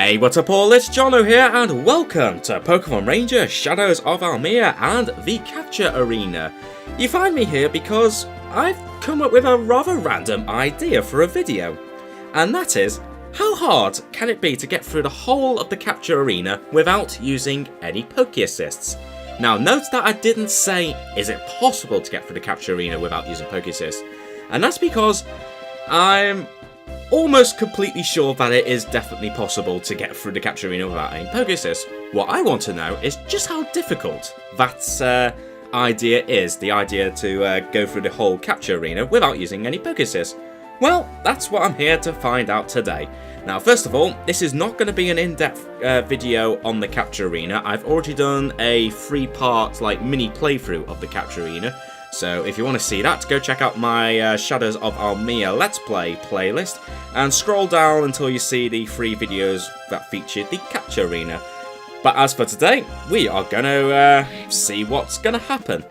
Hey, what's up all, it's Jono here, and welcome to Pokemon Ranger Shadows of Almia and the Capture Arena. You find me here because I've come up with a rather random idea for a video. And that is, how hard can it be to get through the whole of the Capture Arena without using any Poké Assists? Now note that I didn't say, is it possible to get through the Capture Arena without using Poké Assists? And that's because I'm almost completely sure that it is definitely possible to get through the Capture Arena without any Poké Assists. What I want to know is just how difficult that idea is, the idea to go through the whole Capture Arena without using any Poké Assists. Well, that's what I'm here to find out today. Now, first of all, this is not going to be an in-depth video on the Capture Arena. I've already done a 3-part mini playthrough of the Capture Arena. So if you want to see that, go check out my Shadows of Almia Let's Play playlist and scroll down until you see the 3 videos that featured the Capture Arena. But as for today, we are going to see what's going to happen.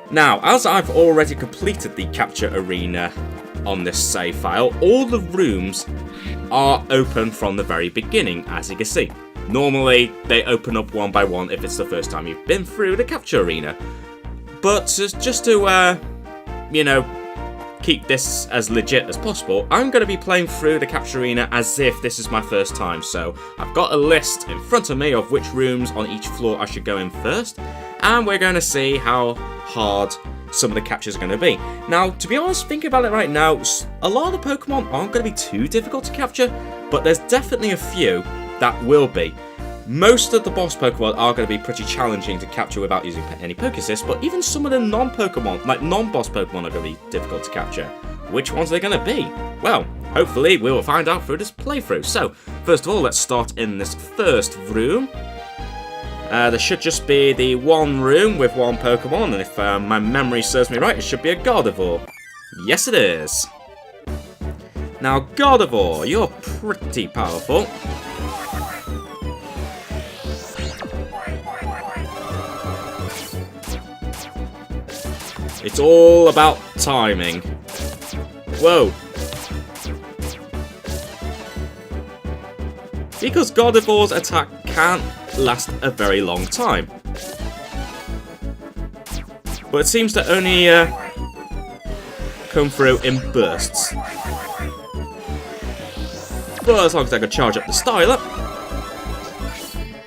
Now, as I've already completed the Capture Arena on this save file, all the rooms are open from the very beginning, as you can see. Normally, they open up one by one if it's the first time you've been through the Capture Arena. But just to, keep this as legit as possible, I'm going to be playing through the Capture Arena as if this is my first time. So I've got a list in front of me of which rooms on each floor I should go in first, and we're going to see how hard some of the captures are going to be. Now, to be honest, thinking about it right now, a lot of the Pokemon aren't going to be too difficult to capture, but there's definitely a few that will be. Most of the boss Pokemon are going to be pretty challenging to capture without using any Poké Assists, but even some of the non-Pokemon, non-boss Pokemon, are going to be difficult to capture. Which ones are they going to be? Well, hopefully we will find out through this playthrough. So, first of all, let's start in this first room. There should just be the one room with one Pokemon, and if my memory serves me right, it should be a Gardevoir. Yes, it is. Now, Gardevoir, you're pretty powerful. It's all about timing. Whoa. Because Gardevoir's attack can't last a very long time. But it seems to only come through in bursts. But as long as I can charge up the styler.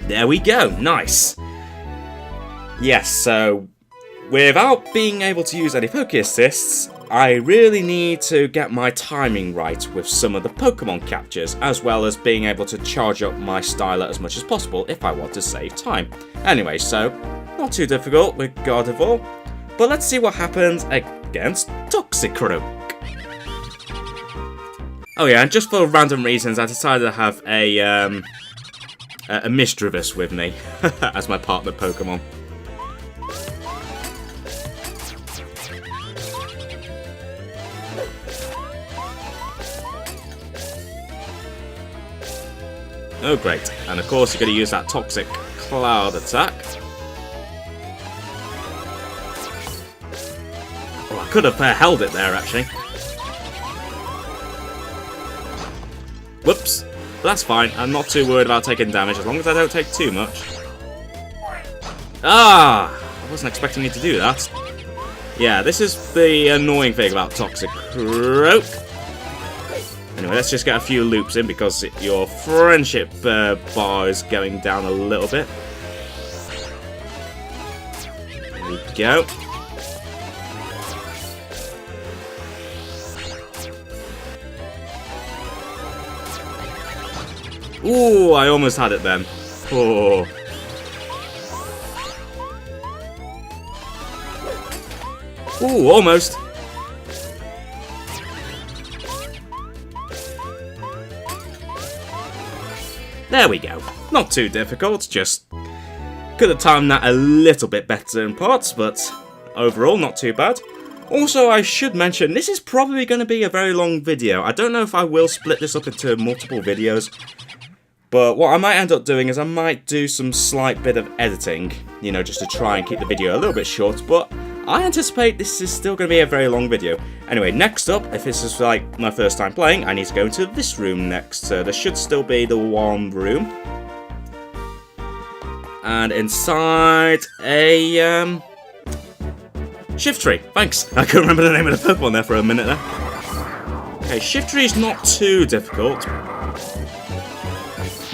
There we go, nice. Yes, so without being able to use any Poké Assists, I really need to get my timing right with some of the Pokemon captures, as well as being able to charge up my styler as much as possible if I want to save time. Anyway, so, not too difficult with Gardevoir, but let's see what happens against Toxicroak. Oh yeah, and just for random reasons, I decided to have a Misdreavus with me as my partner Pokemon. Oh great, and of course you're going to use that Toxic Cloud attack. Oh, I could have held it there actually. Whoops, but that's fine, I'm not too worried about taking damage as long as I don't take too much. Ah, I wasn't expecting you to do that. Yeah, this is the annoying thing about Toxicroak. Anyway, let's just get a few loops in because your friendship bar is going down a little bit. There we go. Ooh, I almost had it then. Oh. Ooh, almost. There we go. Not too difficult, just could have timed that a little bit better in parts, but overall not too bad. Also, I should mention, this is probably going to be a very long video. I don't know if I will split this up into multiple videos, but what I might end up doing is I might do some slight bit of editing, just to try and keep the video a little bit short, but I anticipate this is still going to be a very long video. Anyway, next up, if this is like my first time playing, I need to go into this room next. So there should still be the one room. And inside a Shift Tree. Thanks. I couldn't remember the name of the Pokemon there for a minute there. Okay, Shift Tree is not too difficult.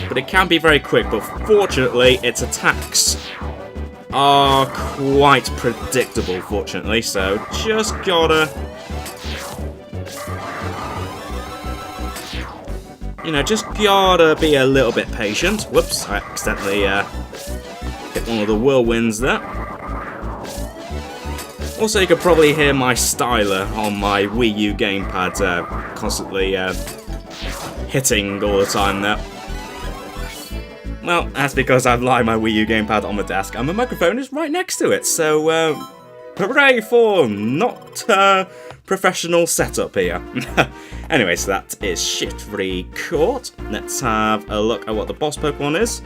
But it can be very quick, but fortunately its attacks are quite predictable, fortunately, so just gotta, just gotta be a little bit patient. Whoops, I accidentally hit one of the whirlwinds there. Also, you could probably hear my styler on my Wii U gamepad constantly hitting all the time there. Well, that's because I've lined my Wii U gamepad on the desk and the microphone is right next to it, so hooray for not professional setup here. Anyway, so that is Shift Tree caught. Let's have a look at what the boss Pokemon is.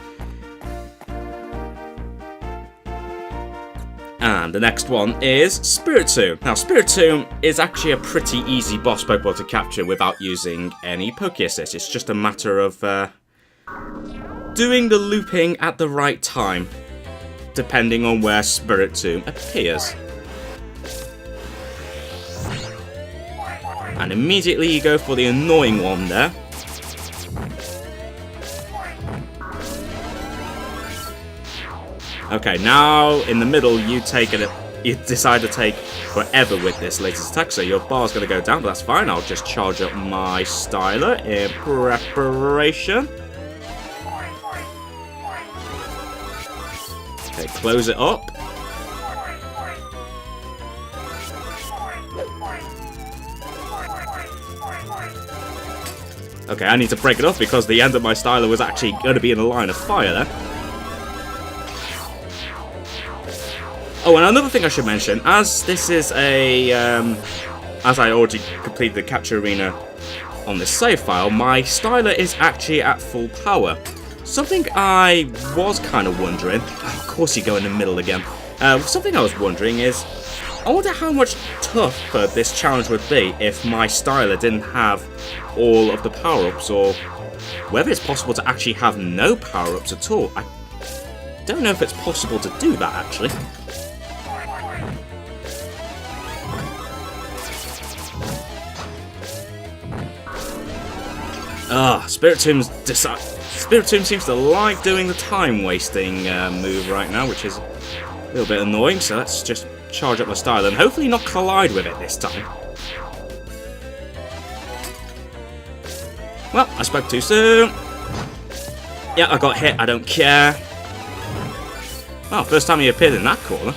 And the next one is Spiritomb. Now, Spiritomb is actually a pretty easy boss Pokemon to capture without using any Poké Assists. It's just a matter of doing the looping at the right time, depending on where Spiritomb appears. And immediately you go for the annoying one there. Okay, now in the middle you decide to take forever with this latest attack, so your bar's going to go down, but that's fine. I'll just charge up my styler in preparation. Okay, close it up. Okay, I need to break it off because the end of my styler was actually going to be in a line of fire there. Oh, and another thing I should mention, as this is a, as I already completed the capture arena on this save file, my styler is actually at full power. Something I was kind of wondering, of course you go in the middle again, something I was wondering is, I wonder how much tougher this challenge would be if my styler didn't have all of the power-ups, or whether it's possible to actually have no power-ups at all. I don't know if it's possible to do that, actually. Spiritomb seems to like doing the time-wasting move right now, which is a little bit annoying, so let's just charge up my style and hopefully not collide with it this time. Well, I spoke too soon. Yeah, I got hit, I don't care. Oh, first time he appeared in that corner.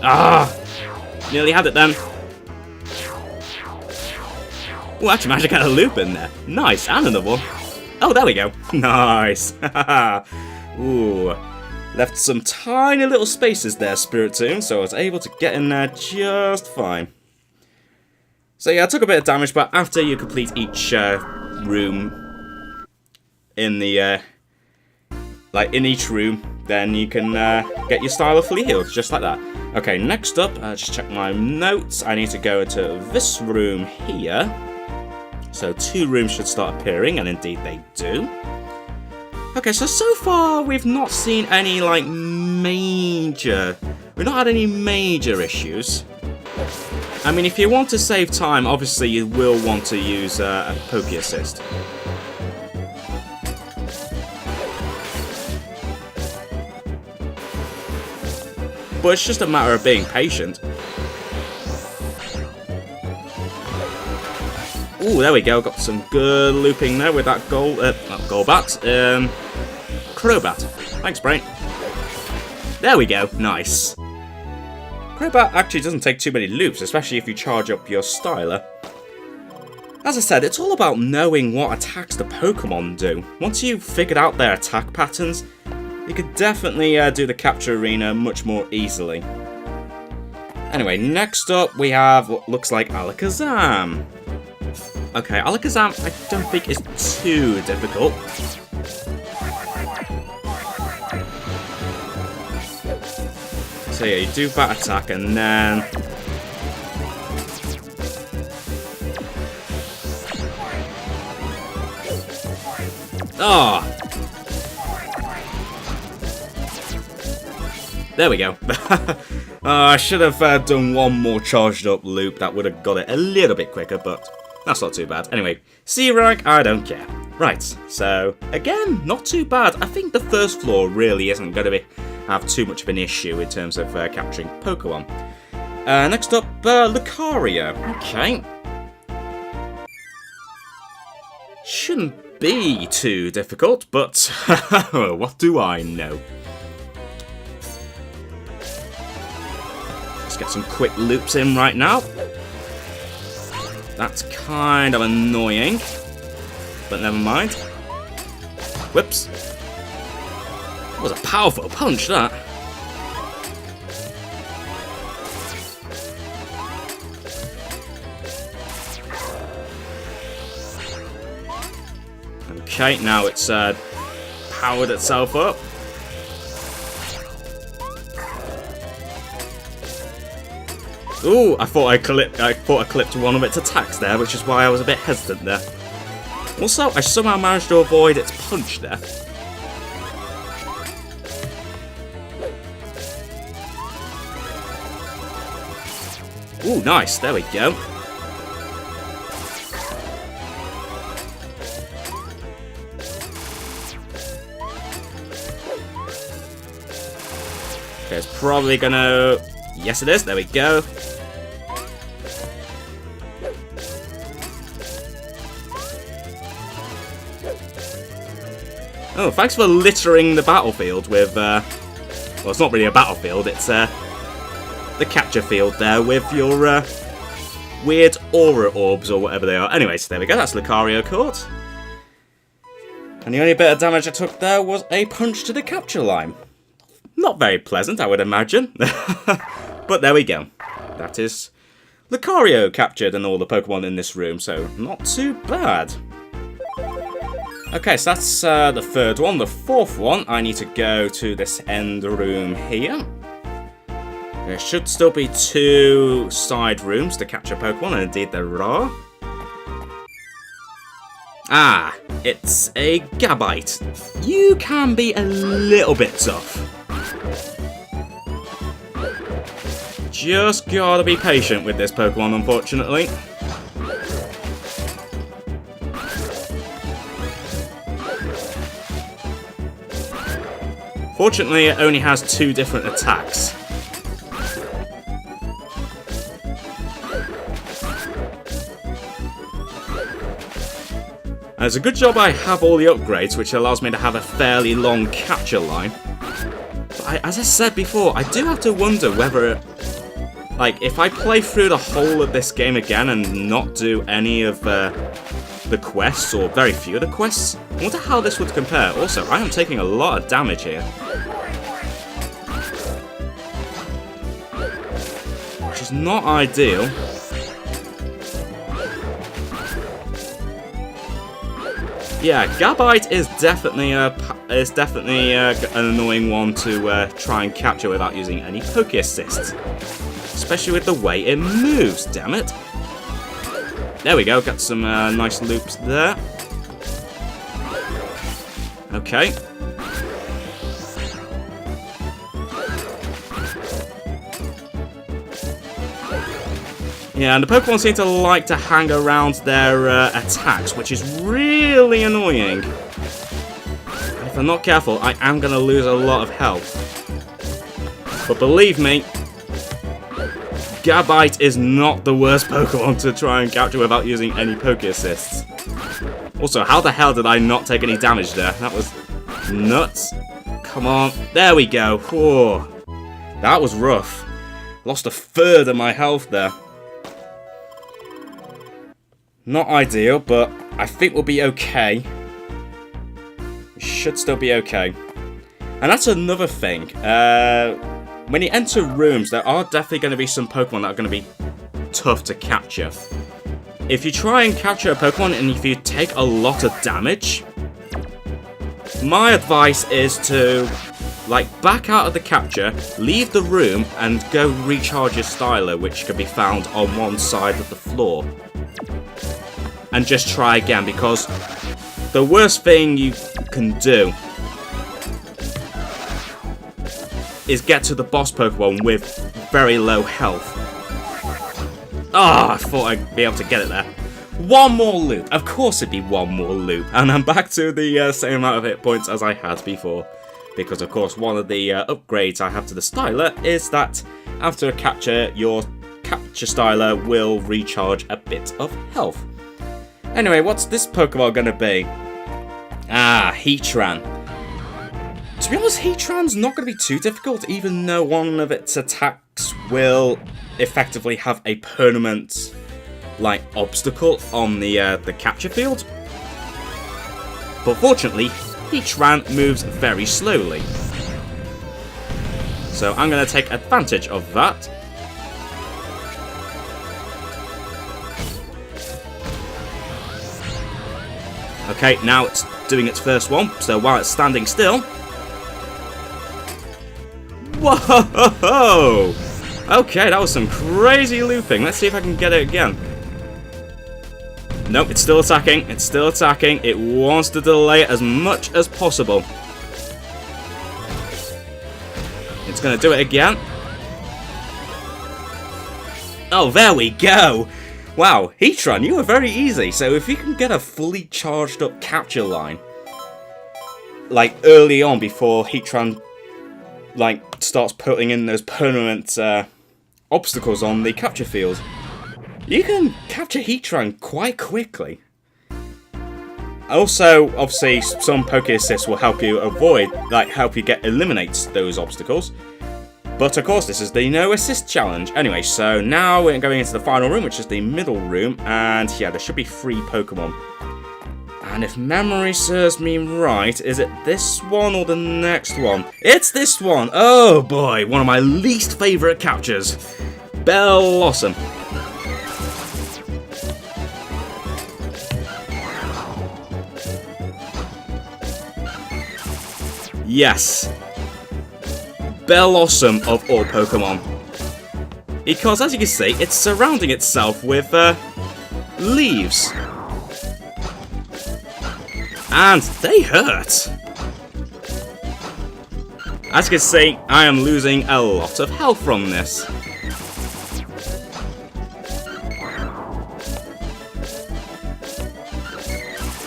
Ah! Nearly had it then. Oh, actually managed to get a loop in there. Nice, and another one. Oh, there we go. Nice. Ooh. Left some tiny little spaces there, Spiritomb, so I was able to get in there just fine. So yeah, I took a bit of damage, but after you complete each room in the in each room, then you can get your styler fully healed, just like that. Okay, next up, just check my notes. I need to go into this room here. So 2 rooms should start appearing, and indeed they do. Okay, so far we've not seen any we've not had any major issues. I mean, if you want to save time, obviously you will want to use a Poké Assist. But it's just a matter of being patient. Ooh, there we go. Got some good looping there with that not Golbat, Crobat. Thanks, Brain. There we go. Nice. Crobat actually doesn't take too many loops, especially if you charge up your styler. As I said, it's all about knowing what attacks the Pokemon do. Once you've figured out their attack patterns, you could definitely do the capture arena much more easily. Anyway, next up we have what looks like Alakazam. Okay, Alakazam I don't think is too difficult. So yeah, you do that attack and then... Ah! There we go. I should have done one more charged up loop. That would have got it a little bit quicker, but that's not too bad. Anyway, C rank, I don't care. Right, so again, not too bad. I think the first floor really isn't going to have too much of an issue in terms of capturing Pokemon. Next up, Lucario. Okay. Shouldn't be too difficult, but what do I know? Let's get some quick loops in right now. That's kind of annoying, but never mind. Whoops. That was a powerful punch, that. Okay, now it's powered itself up. Ooh, I thought I clipped one of its attacks there, which is why I was a bit hesitant there. Also, I somehow managed to avoid its punch there. Ooh, nice. There we go. Okay, it's probably gonna... Yes, it is. There we go. Oh, thanks for littering the battlefield with, well, it's not really a battlefield, it's, the capture field there with your, weird aura orbs or whatever they are. Anyways, there we go, that's Lucario caught. And the only bit of damage I took there was a punch to the capture line. Not very pleasant, I would imagine. But there we go. That is Lucario captured and all the Pokemon in this room, so not too bad. Okay, so that's the third one. The fourth one, I need to go to this end room here. There should still be 2 side rooms to capture Pokemon, and indeed there are. Ah, it's a Gabite. You can be a little bit tough. Just gotta be patient with this Pokemon, unfortunately. Fortunately, it only has 2 different attacks. And it's a good job I have all the upgrades, which allows me to have a fairly long capture line. But as I said before, I do have to wonder whether, like, if I play through the whole of this game again and not do any of the quests, or very few of the quests, I wonder how this would compare. Also, I am taking a lot of damage here. Which is not ideal. Yeah, Gabite is definitely an annoying one to try and capture without using any Poké Assists. Especially with the way it moves, damn it. There we go, got some nice loops there. Okay. Yeah, and the Pokemon seem to like to hang around their attacks, which is really annoying. And if I'm not careful, I am going to lose a lot of health. But believe me, Gabite is not the worst Pokemon to try and capture without using any Poké Assists. Also, how the hell did I not take any damage there? That was nuts. Come on. There we go. Whoa. That was rough. Lost a third of my health there. Not ideal, but I think we'll be okay. We should still be okay. And that's another thing. When you enter rooms, there are definitely going to be some Pokemon that are going to be tough to capture. If you try and capture a Pokemon and if you take a lot of damage, my advice is to like, back out of the capture, leave the room, and go recharge your styler, which can be found on one side of the floor. And just try again, because the worst thing you can do is get to the boss Pokemon with very low health. Ah, I thought I'd be able to get it there. One more loop. Of course it'd be one more loop. And I'm back to the same amount of hit points as I had before. Because, of course, one of the upgrades I have to the styler is that after a capture, your capture styler will recharge a bit of health. Anyway, what's this Pokemon going to be? Ah, Heatran. To be honest, Heatran's not going to be too difficult, even though one of its attacks will effectively have a permanent, like, obstacle on the capture field. But fortunately, Heatran moves very slowly. So I'm going to take advantage of that. Okay, now it's doing its first one, so while it's standing still... Whoa! Okay, that was some crazy looping. Let's see if I can get it again. Nope, it's still attacking. It's still attacking. It wants to delay it as much as possible. It's going to do it again. Oh, there we go. Wow, Heatran, you were very easy. So if you can get a fully charged up capture line, like early on before Heatran like starts putting in those permanent obstacles on the capture field, you can capture Heatran quite quickly. Also, obviously, some Poké Assists will help you avoid, like, help you eliminate those obstacles. But of course, this is the no assist challenge. Anyway, so now we're going into the final room, which is the middle room, and yeah, there should be 3 Pokemon. And if memory serves me right, is it this one or the next one? It's this one! Oh boy, one of my least favourite captures. Bellossom. Yes. Bellossom of all Pokemon. Because as you can see, it's surrounding itself with leaves. And they hurt. As you can see, I am losing a lot of health from this.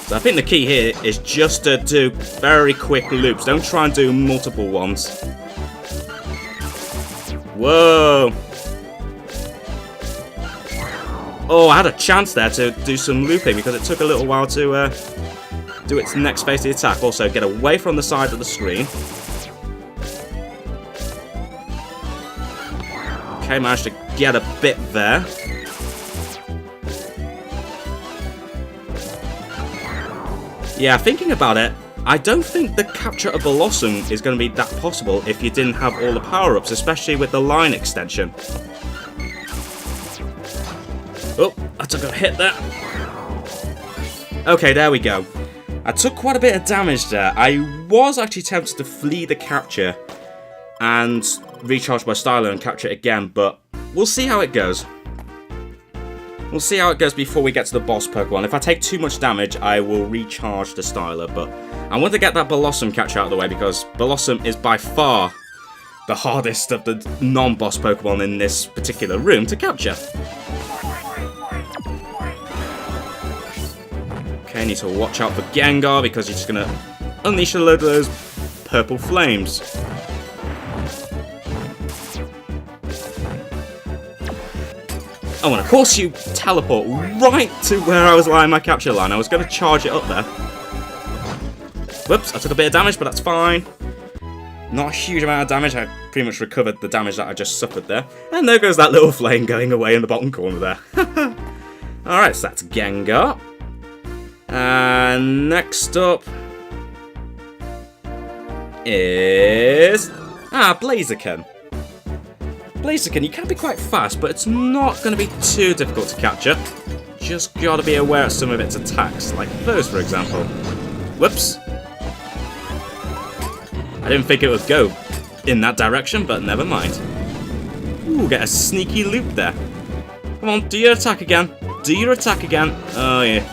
So I think the key here is just to do very quick loops. Don't try and do multiple ones. Whoa. Oh, I had a chance there to do some looping because it took a little while to do its next phase of the attack. Also, get away from the side of the screen. Okay, managed to get a bit there. Yeah, thinking about it, I don't think the capture of Bellossom is going to be that possible if you didn't have all the power-ups, especially with the line extension. Oh, I took a hit there. Okay, there we go. I took quite a bit of damage there. I was actually tempted to flee the capture and recharge my styler and capture it again, but we'll see how it goes. We'll see how it goes before we get to the boss Pokemon. If I take too much damage, I will recharge the styler, but I want to get that Bellossom capture out of the way because Bellossom is by far the hardest of the non-boss Pokemon in this particular room to capture. Okay, need to watch out for Gengar because he's just going to unleash a load of those purple flames. Oh, and of course you teleport right to where I was lying my capture line. I was going to charge it up there. Whoops, I took a bit of damage, but that's fine. Not a huge amount of damage. I pretty much recovered the damage that I just suffered there. And there goes that little flame going away in the bottom corner there. Alright, so that's Gengar. And next up is... Blaziken. Blaziken, you can be quite fast, but it's not going to be too difficult to capture. Just got to be aware of some of its attacks, like those, for example. Whoops. I didn't think it would go in that direction, but never mind. Ooh, get a sneaky loop there. Come on, do your attack again. Do your attack again. Oh, yeah.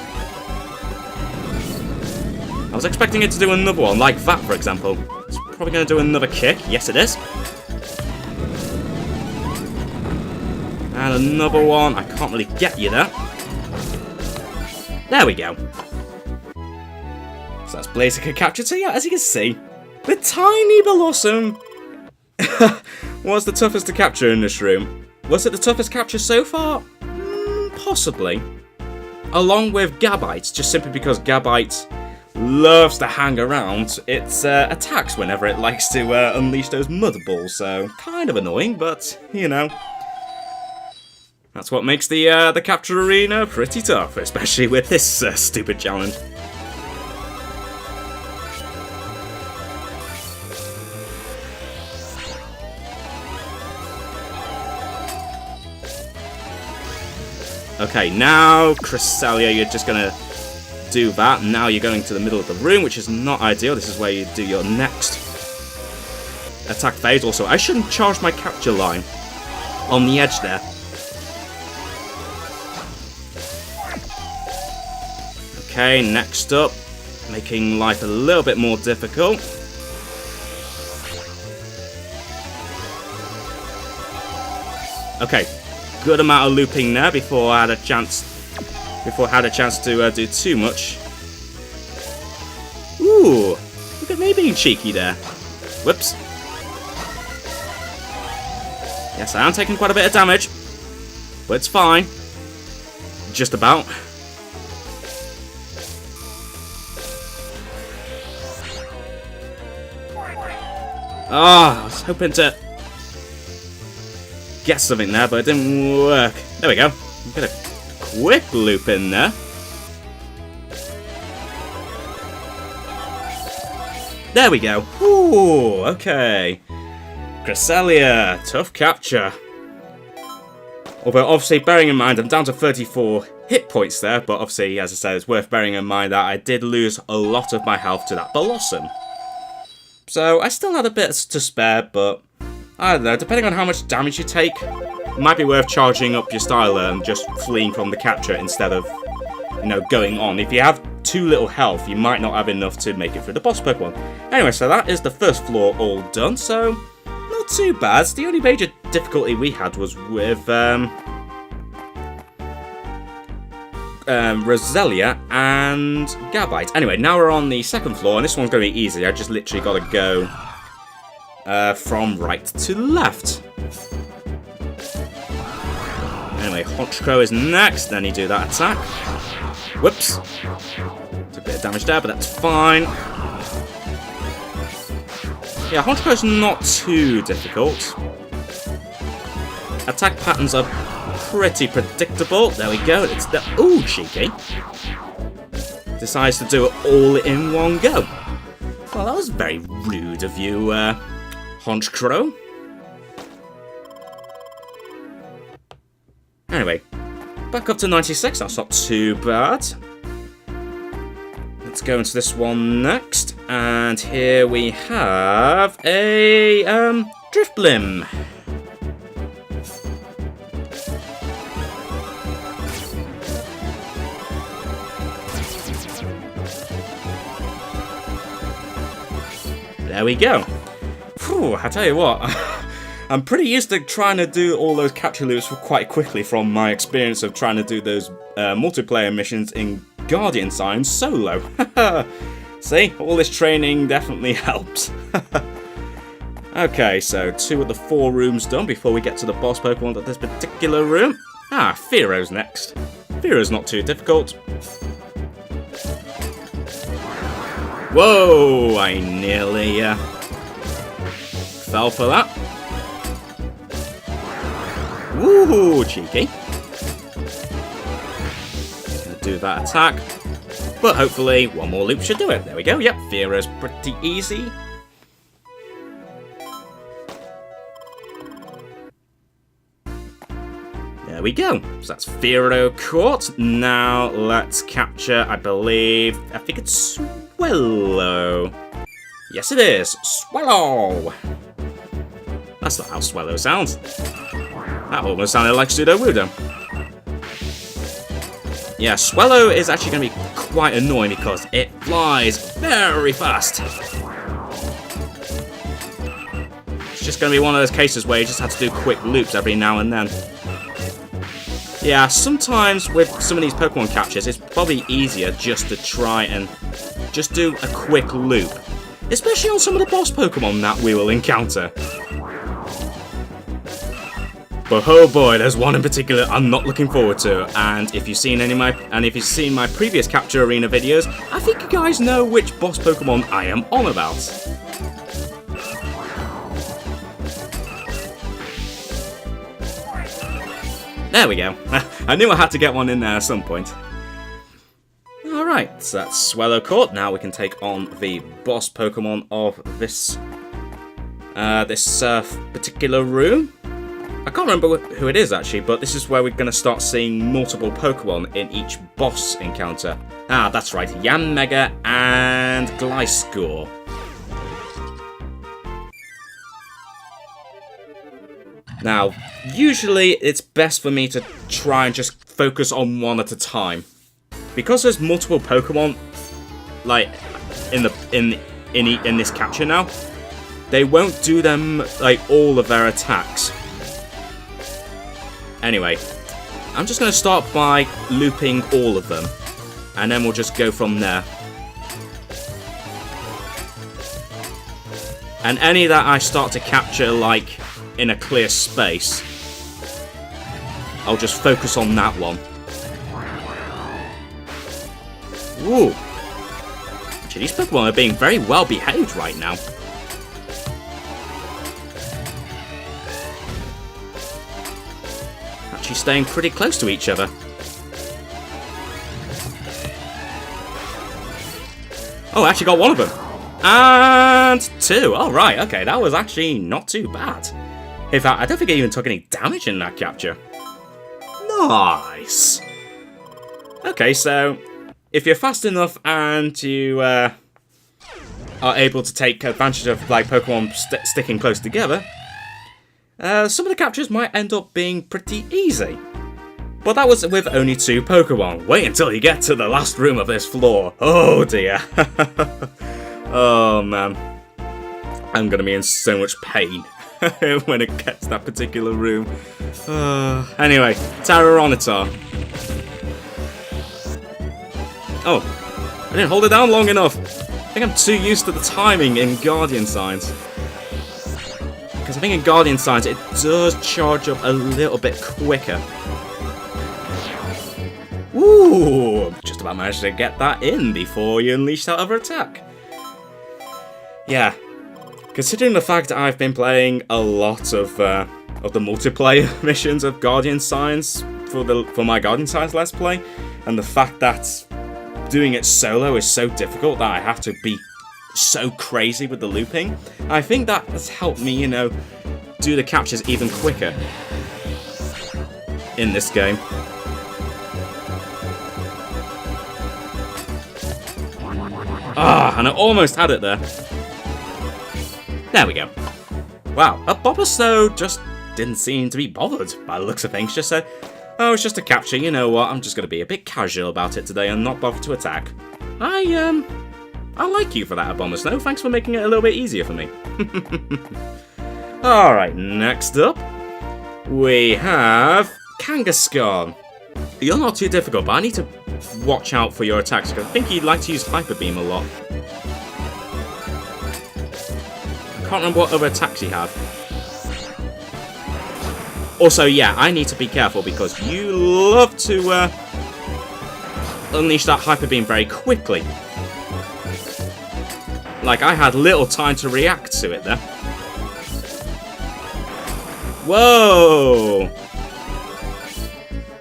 I was expecting it to do another one, like that, for example. It's probably going to do another kick. Yes, it is. And another one. I can't really get you there. There we go. So that's Blaziken captured. So yeah, as you can see, the tiny Bellossom was the toughest to capture in this room. Was it the toughest capture so far? Possibly. Along with Gabite, just simply because Gabite loves to hang around its attacks whenever it likes to unleash those mud balls. So kind of annoying, but you know, that's what makes the capture arena pretty tough, especially with this stupid challenge. Okay, now, Cresselia, you're just going to do that. Now you're going to the middle of the room, which is not ideal. This is where you do your next attack phase. Also, I shouldn't charge my capture line on the edge there. Okay, next up, making life a little bit more difficult. Okay. Good amount of looping there before I had a chance to do too much. Ooh, look at me being cheeky there. Whoops. Yes, I am taking quite a bit of damage, but it's fine. Just about. I was hoping to get something there, but it didn't work. There we go. Get a quick loop in there. There we go. Ooh, okay. Cresselia, tough capture. Although, obviously, bearing in mind, I'm down to 34 hit points there, but obviously, as I said, it's worth bearing in mind that I did lose a lot of my health to that Bellossom. So, I still had a bit to spare, but I don't know, depending on how much damage you take, it might be worth charging up your styler and just fleeing from the capture instead of, you know, going on. If you have too little health, you might not have enough to make it through the boss Pokemon. Anyway, so that is the first floor all done, so not too bad. The only major difficulty we had was with Roselia and Gabite. Anyway, now we're on the second floor, and this one's going to be easy. I just literally got to go from right to left. Anyway, Honchkrow is next, then you do that attack. Whoops. Took a bit of damage there, but that's fine. Yeah, Honchkrow's not too difficult. Attack patterns are pretty predictable. There we go. It's the... Ooh, cheeky. Decides to do it all in one go. Well, that was very rude of you, Honchkrow. Anyway, back up to 96. That's not too bad. Let's go into this one next. And here we have a Drifblim. There we go. Whew, I tell you what, I'm pretty used to trying to do all those capture loops quite quickly from my experience of trying to do those multiplayer missions in Guardian Sign solo. See, all this training definitely helps. Okay, so 2 of the 4 rooms done before we get to the boss Pokemon at this particular room. Ah, Fearo's next. Fearo's not too difficult. Whoa, I nearly fell for that. Woohoo, cheeky. Gonna do that attack. But hopefully one more loop should do it. There we go. Yep, Fearo's pretty easy. There we go. So that's Fearo caught. Now let's capture, I think it's Swellow. Yes, it is. Swallow. That's not how Swallow sounds. That almost sounded like Sudowoodo. Yeah, Swallow is actually going to be quite annoying because it flies very fast. It's just going to be one of those cases where you just have to do quick loops every now and then. Yeah, sometimes with some of these Pokemon captures, it's probably easier just to try and just do a quick loop. Especially on some of the boss Pokemon that we will encounter. But oh boy, there's one in particular I'm not looking forward to, and if you've seen my previous Capture Arena videos, I think you guys know which boss Pokemon I am on about. There we go. I knew I had to get one in there at some point. Alright, so that's Swallow caught. Now we can take on the boss Pokemon of this particular room. I can't remember who it is actually, but this is where we're going to start seeing multiple Pokemon in each boss encounter. Ah, that's right, Yanmega and Gliscor. Now, usually it's best for me to try and just focus on one at a time. Because there's multiple Pokemon, like, in this capture now, they won't do them, like, all of their attacks. Anyway, I'm just going to start by looping all of them, and then we'll just go from there. And any that I start to capture, like, in a clear space, I'll just focus on that one. Ooh. Actually, these Pokemon are being very well behaved right now. Actually staying pretty close to each other. Oh, I actually got one of them. And two. Oh, right. Okay, that was actually not too bad. In fact, I don't think I even took any damage in that capture. Nice. Okay, so if you're fast enough and you are able to take advantage of like Pokemon sticking close together, some of the captures might end up being pretty easy. But that was with only 2 Pokemon. Wait until you get to the last room of this floor. Oh dear. Oh man. I'm going to be in so much pain when it gets to that particular room. Anyway, Tyranitar. Oh, I didn't hold it down long enough. I think I'm too used to the timing in Guardian Signs. Because I think in Guardian Signs it does charge up a little bit quicker. Ooh, just about managed to get that in before you unleash that other attack. Yeah, considering the fact that I've been playing a lot of the multiplayer missions of Guardian Signs for my Guardian Signs Let's Play, and the fact that doing it solo is so difficult that I have to be so crazy with the looping, I think that has helped me, you know, do the captures even quicker in this game. Ah, and I almost had it there. There we go. Wow, a Bobosnow just didn't seem to be bothered by the looks of things. Just said, oh, it's just a capture, you know what, I'm just going to be a bit casual about it today and not bother to attack. I like you for that, Abomasnow. Thanks for making it a little bit easier for me. Alright, next up, we have Kangaskhan. You're not too difficult, but I need to watch out for your attacks, because I think you'd like to use Hyper Beam a lot. I can't remember what other attacks you have. Also, yeah, I need to be careful because you love to unleash that Hyper Beam very quickly. Like, I had little time to react to it there. Whoa!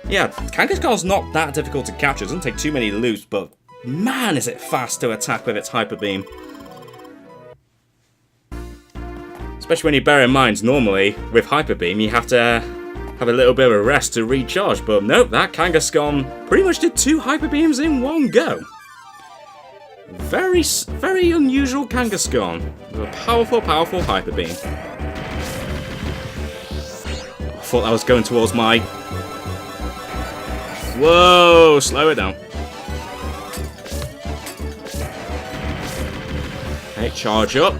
Yeah, Kangaskhan's not that difficult to capture. It doesn't take too many loops, but man, is it fast to attack with its Hyper Beam. Especially when you bear in mind, normally, with Hyper Beam, you have to have a little bit of a rest to recharge, but nope, that Kangaskhan pretty much did 2 Hyper Beams in one go. Very unusual Kangaskhan. With a powerful Hyper Beam. I thought that was going towards my... Whoa, slow it down. Okay, charge up.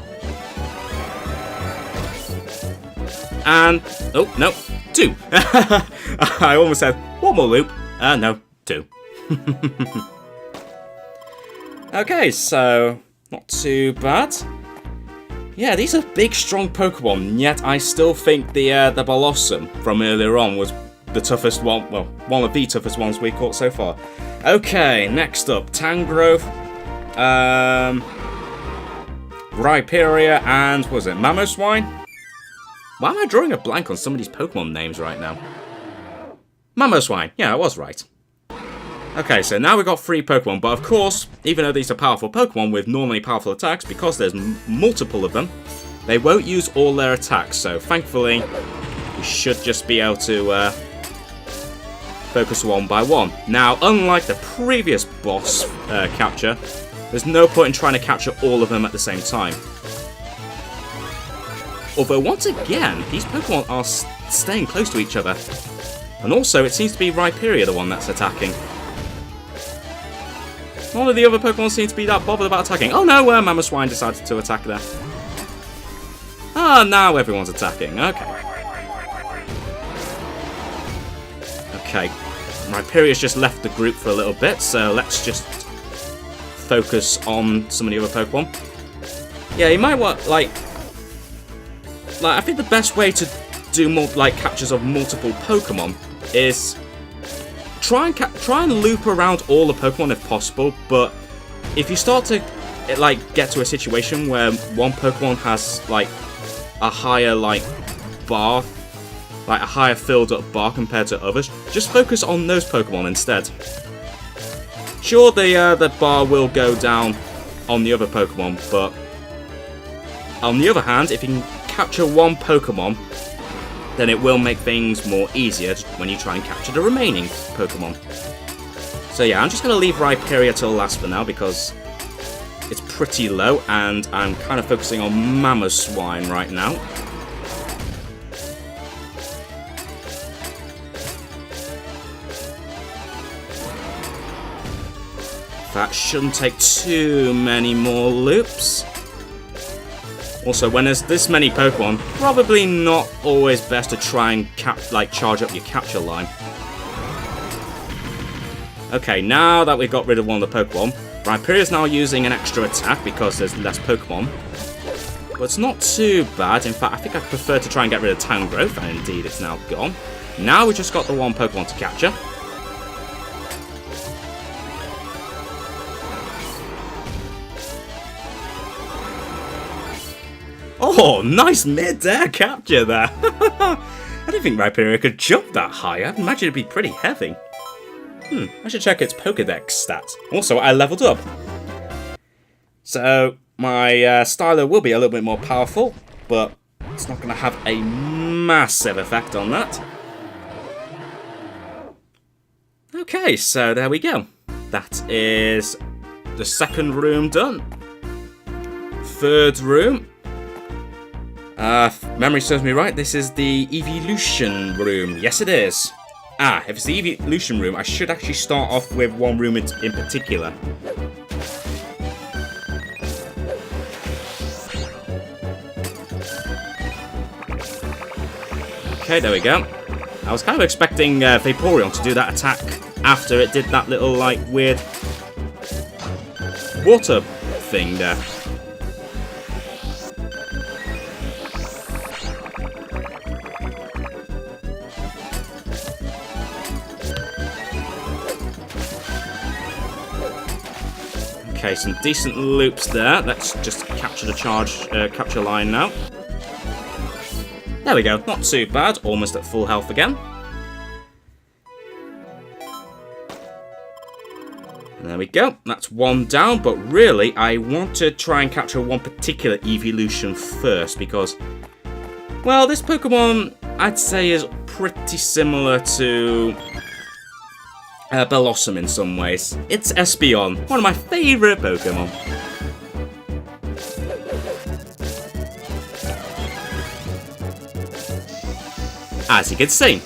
And... Oh, no. 2. I almost said 1 more loop. No, 2. Okay, so... Not too bad. Yeah, these are big, strong Pokemon, yet I still think the Bellossom from earlier on was the toughest one, well, one of the toughest ones we caught so far. Okay, next up, Tangrowth, Rhyperior, and, what was it, Mamoswine? Why am I drawing a blank on some of these Pokemon names right now? Mamoswine, yeah, I was right. Okay, so now we've got 3 Pokemon, but of course, even though these are powerful Pokemon with normally powerful attacks, because there's multiple of them, they won't use all their attacks, so thankfully, we should just be able to focus one by one. Now, unlike the previous boss capture, there's no point in trying to capture all of them at the same time. Although, once again, these Pokemon are staying close to each other. And also, it seems to be Rhyperior the one that's attacking. None of the other Pokemon seem to be that bothered about attacking. Oh no, Mamoswine decided to attack there. Ah, now everyone's attacking. Okay. Okay. Rhyperior's just left the group for a little bit, so let's just focus on some of the other Pokemon. Yeah, you might want, like, I think the best way to do more, like, captures of multiple Pokemon is try and loop around all the Pokemon if possible, but if you start to get to a situation where one Pokemon has a higher bar, a higher filled up bar compared to others, just focus on those Pokemon instead. Sure, the bar will go down on the other Pokemon, but on the other hand, if you can capture one Pokemon, then it will make things more easier when you try and capture the remaining Pokemon. So yeah, I'm just going to leave Rhyperior till last for now because it's pretty low, and I'm kind of focusing on Mamoswine right now. That shouldn't take too many more loops. Also, when there's this many Pokemon, probably not always best to try and charge up your capture line. Okay, now that we've got rid of one of the Pokemon, Rhyperior's now using an extra attack because there's less Pokemon. But it's not too bad. In fact, I think I prefer to try and get rid of Tangrowth, and indeed it's now gone. Now we've just got the one Pokemon to capture. Oh, nice mid-air capture there. I didn't think Rhyperior could jump that high. I'd imagine it'd be pretty heavy. I should check its Pokédex stats. Also, I leveled up. So, my Stylo will be a little bit more powerful, but it's not going to have a massive effect on that. Okay, so there we go. That is the second room done. Third room. If memory serves me right, this is the Evolution room. Yes, it is. If it's the Evolution room, I should actually start off with one room in particular. Okay, there we go. I was kind of expecting Vaporeon to do that attack after it did that little, weird water thing there. Okay, some decent loops there. Let's just capture the capture line now. There we go, not too bad. Almost at full health again. And there we go, that's one down, but really I want to try and capture one particular evolution first because, well, this Pokemon I'd say is pretty similar to Bellossom in some ways. It's Espeon, one of my favourite Pokemon. As you can see.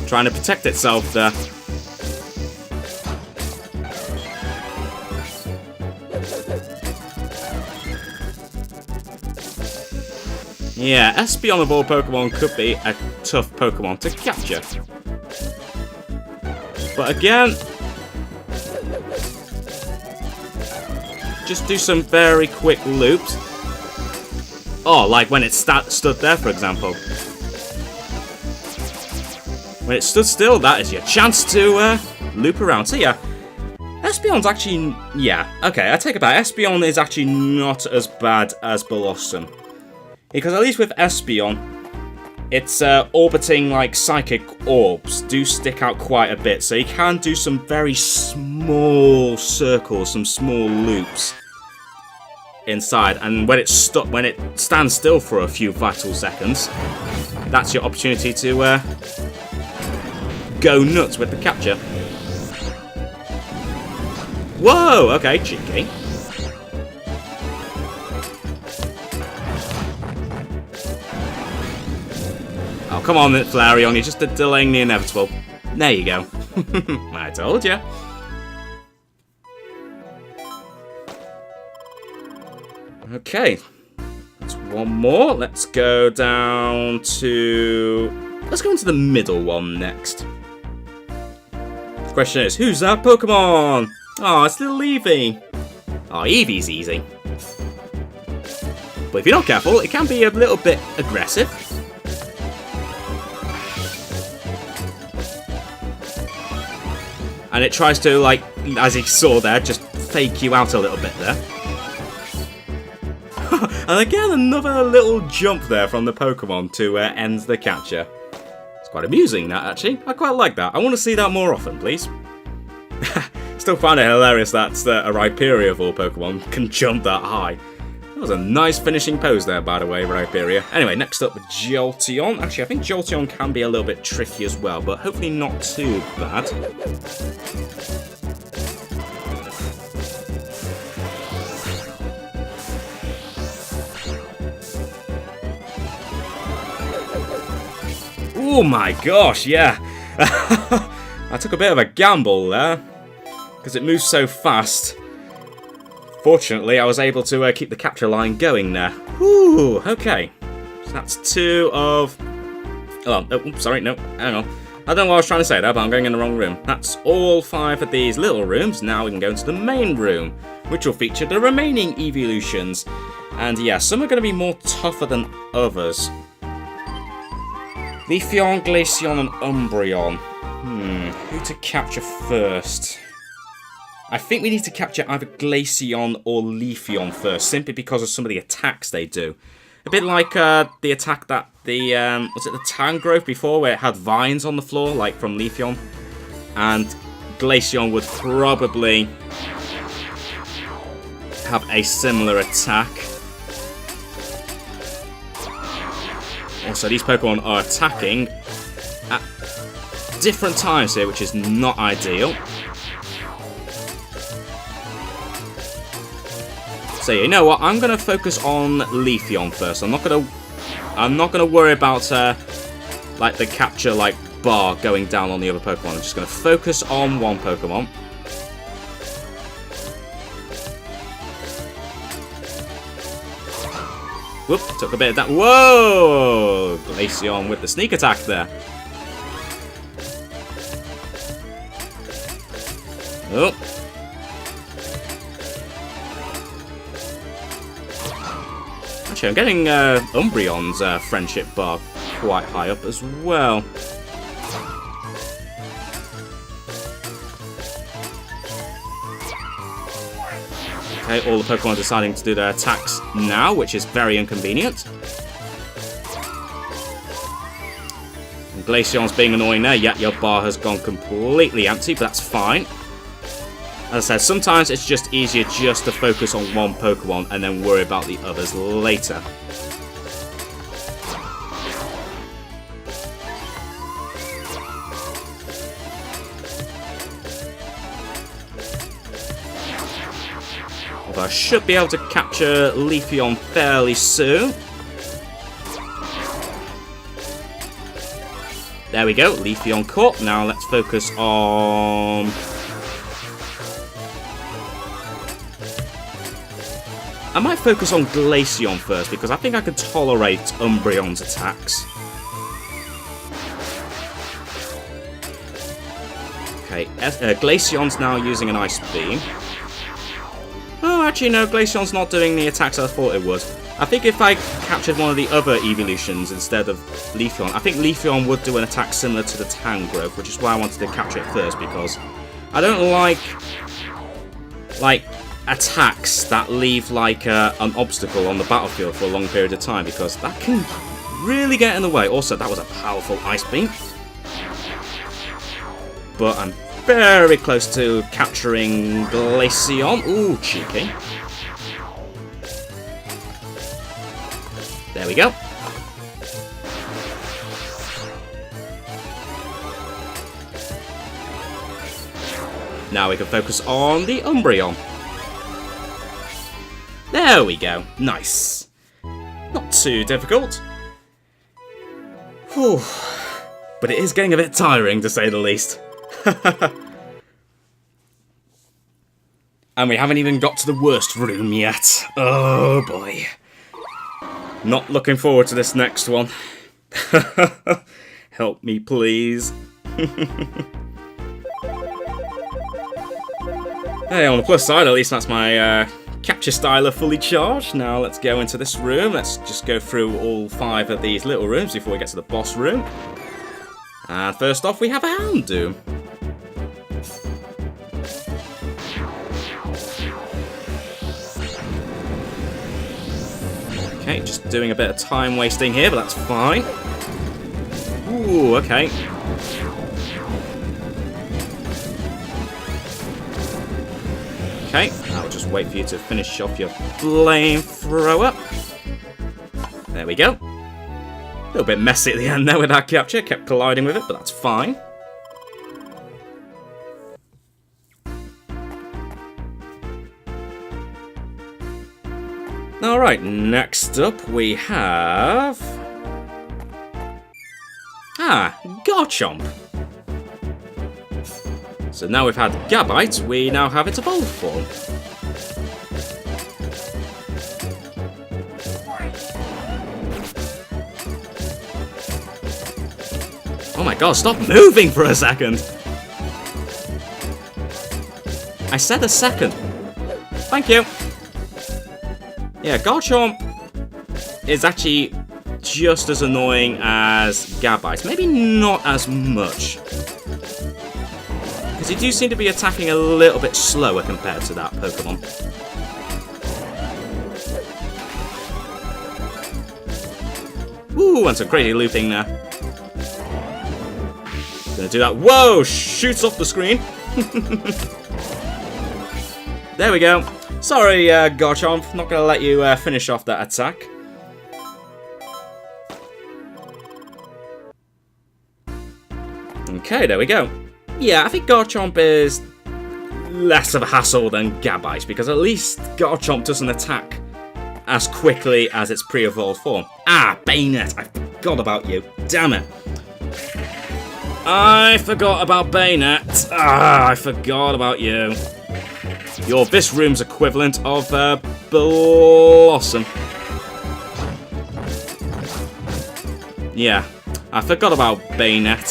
Trying to protect itself there. Yeah, Espeon of all Pokemon could be a tough Pokemon to capture. But again, just do some very quick loops. Oh, like when it stood there, for example. When it stood still, that is your chance to loop around. So yeah, Espeon's actually, yeah, okay, I take it back. Espeon is actually not as bad as Bellossom. Because at least with Espeon, its orbiting like psychic orbs do stick out quite a bit, so you can do some very small circles, some small loops inside. And when it stands still for a few vital seconds, that's your opportunity to go nuts with the capture. Whoa! Okay, cheeky. Oh, come on, Flareon, you're just delaying the inevitable. There you go. I told you. Okay. That's one more. Let's go down to... Let's go into the middle one next. The question is, who's that Pokemon? Oh, it's little Eevee. Oh, Eevee's easy. But if you're not careful, it can be a little bit aggressive. And it tries to, like, as you saw there, just fake you out a little bit there. And again, another little jump there from the Pokemon to end the capture. It's quite amusing, that, actually. I quite like that. I want to see that more often, please. Still find it hilarious that a Rhyperior of all Pokemon can jump that high. That was a nice finishing pose there, by the way, Rhyperior. Anyway, next up, Jolteon. Actually, I think Jolteon can be a little bit tricky as well, but hopefully not too bad. Oh my gosh, yeah. I took a bit of a gamble there, because it moves so fast. Fortunately, I was able to keep the capture line going there. Whew, okay. So that's two of... Oh, sorry, no, hang on. I don't know what I was trying to say there, but I'm going in the wrong room. That's all 5 of these little rooms. Now we can go into the main room, which will feature the remaining evolutions. And yeah, some are going to be more tougher than others. Leafeon, Glaceon, and Umbreon. Who to capture first? I think we need to capture either Glaceon or Leafeon first, simply because of some of the attacks they do. A bit like the attack that the, was it the Tangrowth before, where it had vines on the floor, like from Leafeon? And Glaceon would probably have a similar attack. Also, these Pokemon are attacking at different times here, which is not ideal. So you know what? I'm gonna focus on Leafeon first. I'm not gonna worry about like the capture bar going down on the other Pokemon. I'm just gonna focus on one Pokemon. Whoop! Took a bit of that. Whoa! Glaceon with the sneak attack there. Oh. Actually, I'm getting Umbreon's friendship bar quite high up as well. Okay, all the Pokemon are deciding to do their attacks now, which is very inconvenient. And Glaceon's being annoying there. Yeah, your bar has gone completely empty, but that's fine. As I said, sometimes it's just easier just to focus on one Pokemon and then worry about the others later. Although I should be able to capture Leafeon fairly soon. There we go, Leafeon caught. Now let's focus on... I might focus on Glaceon first, because I think I can tolerate Umbreon's attacks. Okay, Glaceon's now using an Ice Beam. Oh, actually no, Glaceon's not doing the attacks I thought it would. I think if I captured one of the other evolutions instead of Leafeon, I think Leafeon would do an attack similar to the Tangrowth, which is why I wanted to capture it first, because I don't like attacks that leave an obstacle on the battlefield for a long period of time, because that can really get in the way. Also, that was a powerful Ice Beam. But I'm very close to capturing Glaceon. Ooh, cheeky. There we go. Now we can focus on the Umbreon. There we go. Nice. Not too difficult. Whew. But it is getting a bit tiring, to say the least. And we haven't even got to the worst room yet. Oh boy. Not looking forward to this next one. Help me, please. Hey, on the plus side, at least that's my capture styler fully charged. Now let's go into this room. Let's just go through all 5 of these little rooms before we get to the boss room. And first off, we have a Houndoom. Okay, just doing a bit of time wasting here, but that's fine. Ooh, okay. Okay, I'll just wait for you to finish off your flamethrower. There we go. A little bit messy at the end there with that capture, kept colliding with it, but that's fine. Alright, next up we have... Garchomp. So now we've had Gabite, we now have its evolved form. Oh my god, stop moving for a second! I said a second. Thank you. Yeah, Garchomp is actually just as annoying as Gabite. Maybe not as much. Because you do seem to be attacking a little bit slower compared to that Pokemon. Ooh, and some crazy looping there. Gonna do that. Whoa! Shoots off the screen. There we go. Sorry, Garchomp. Not gonna let you finish off that attack. Okay, there we go. Yeah, I think Garchomp is less of a hassle than Gabite, because at least Garchomp doesn't attack as quickly as its pre-evolved form. Ah, Bayonet! I forgot about you. Damn it. I forgot about Bayonet. Ah, I forgot about you. You're this room's equivalent of Bellossom. Yeah, I forgot about Bayonet.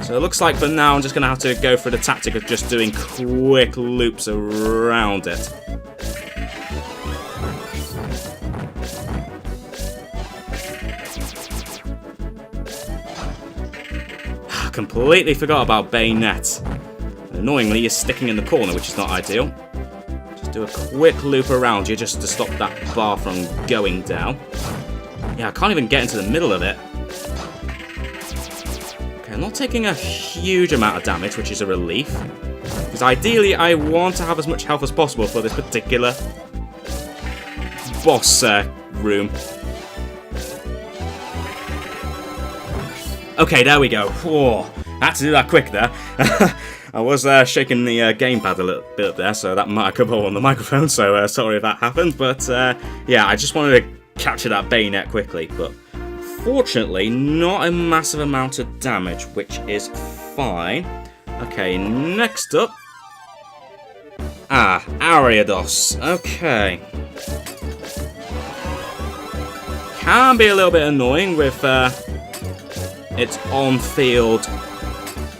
So it looks like for now I'm just going to have to go for the tactic of just doing quick loops around it. Completely forgot about Bayonet. Annoyingly, you're sticking in the corner, which is not ideal. Just do a quick loop around you just to stop that bar from going down. Yeah, I can't even get into the middle of it. Okay, I'm not taking a huge amount of damage, which is a relief. Because ideally, I want to have as much health as possible for this particular boss room. Okay, there we go. Whoa, I had to do that quick there. I was shaking the gamepad a little bit there, so that might come on the microphone, so sorry if that happened. But yeah, I just wanted to capture that bayonet quickly, but fortunately, not a massive amount of damage, which is fine. Okay, next up. Ariados. Okay. Can be a little bit annoying with its on-field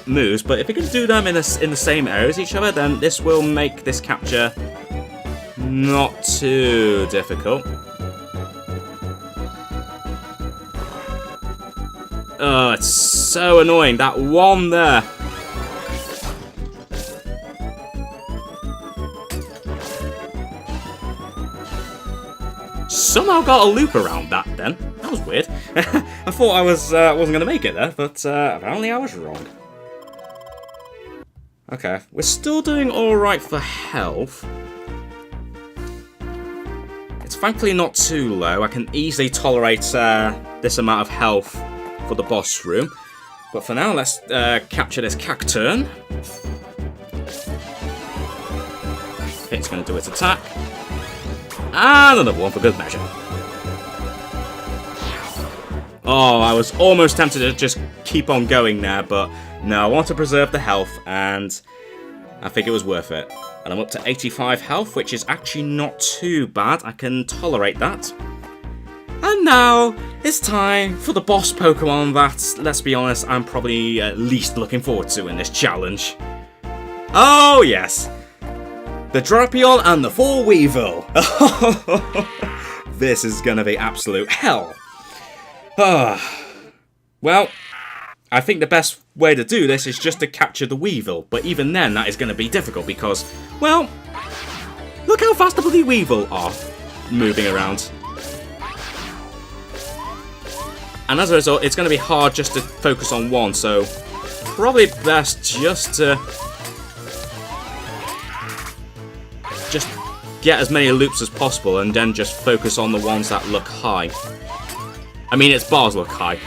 moves, but if we can do them in the same area as each other, then this will make this capture not too difficult. Oh, it's so annoying, that one there. Somehow got a loop around that then. That was weird. I thought I wasn't going to make it there, but apparently I was wrong. Okay, we're still doing alright for health. It's thankfully not too low. I can easily tolerate this amount of health for the boss room. But for now, let's capture this Cacturn. It's going to do its attack. And another one for good measure. Oh, I was almost tempted to just keep on going there, but no, I want to preserve the health, and I think it was worth it. And I'm up to 85 health, which is actually not too bad. I can tolerate that. And now it's time for the boss Pokemon that, let's be honest, I'm probably least looking forward to in this challenge. Oh, yes. The Drapion and the Weavile. This is going to be absolute hell. Well, I think the best way to do this is just to capture the Weavile, but even then that is going to be difficult because, well, look how fast the bloody Weavile are moving around. And as a result, it's going to be hard just to focus on one, so probably best just to get as many loops as possible and then just focus on the ones that look high. I mean, its bars look high.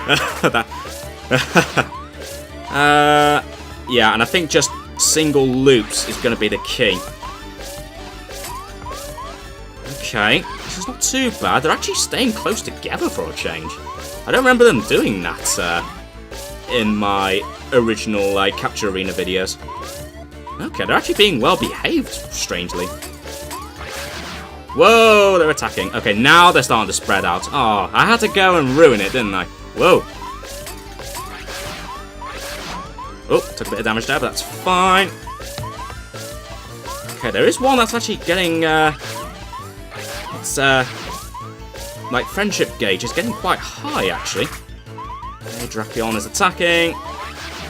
Yeah, and I think just single loops is going to be the key. Okay, this is not too bad. They're actually staying close together for a change. I don't remember them doing that in my original Capture Arena videos. Okay, they're actually being well behaved, strangely. Whoa, they're attacking. Okay, now they're starting to spread out. Oh, I had to go and ruin it, didn't I? Whoa. Oh, took a bit of damage there, but that's fine. Okay, there is one that's actually getting, it's, like, friendship gauge is getting quite high, actually. Okay, Drapion is attacking.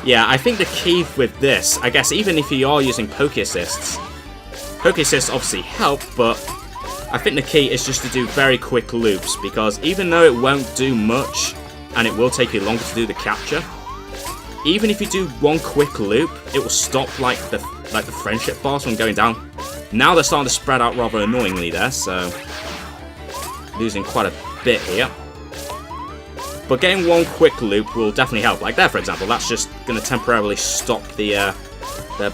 Yeah, I think the key with this, I guess, even if you are using Poké Assists obviously help, but I think the key is just to do very quick loops, because even though it won't do much, and it will take you longer to do the capture, even if you do one quick loop, it will stop like the friendship bars from going down. Now they're starting to spread out rather annoyingly there, so losing quite a bit here. But getting one quick loop will definitely help. Like there, for example, that's just going to temporarily stop their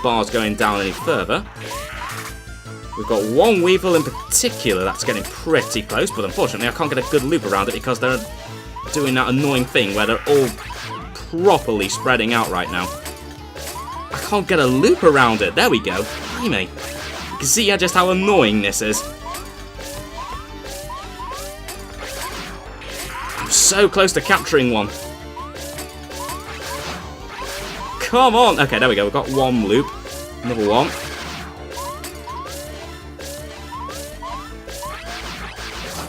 bars going down any further. We've got one Weavile in particular that's getting pretty close, but unfortunately I can't get a good loop around it because they're doing that annoying thing where they're all properly spreading out right now. I can't get a loop around it. There we go. Blimey. You can see just how annoying this is. I'm so close to capturing one. Come on. Okay, there we go. We've got one loop. Another one.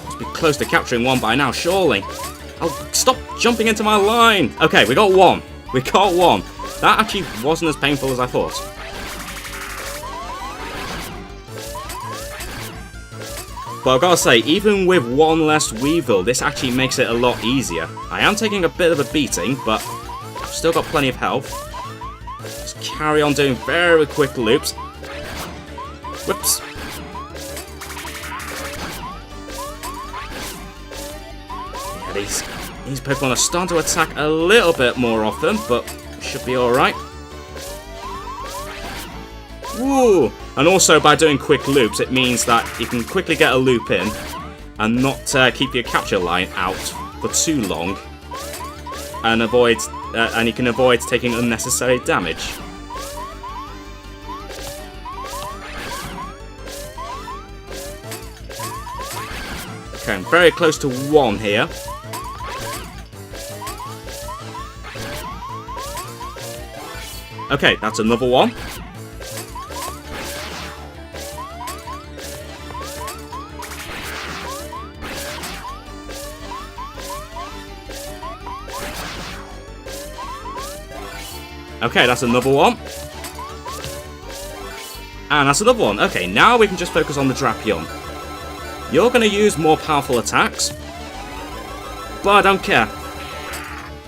Must be close to capturing one by now, surely. Oh, stop jumping into my line. Okay, we got one. We got one. That actually wasn't as painful as I thought. But I've got to say, even with one less Weavile, this actually makes it a lot easier. I am taking a bit of a beating, but I've still got plenty of health. Just carry on doing very quick loops. Whoops. Yeah, these Pokemon are starting to attack a little bit more often, but should be alright. Woo! And also by doing quick loops, it means that you can quickly get a loop in and not keep your capture line out for too long, and you can avoid taking unnecessary damage. Okay, I'm very close to 1 here. Okay, that's another one. Okay, that's another one. And that's another one. Okay, now we can just focus on the Drapion. You're going to use more powerful attacks, but I don't care.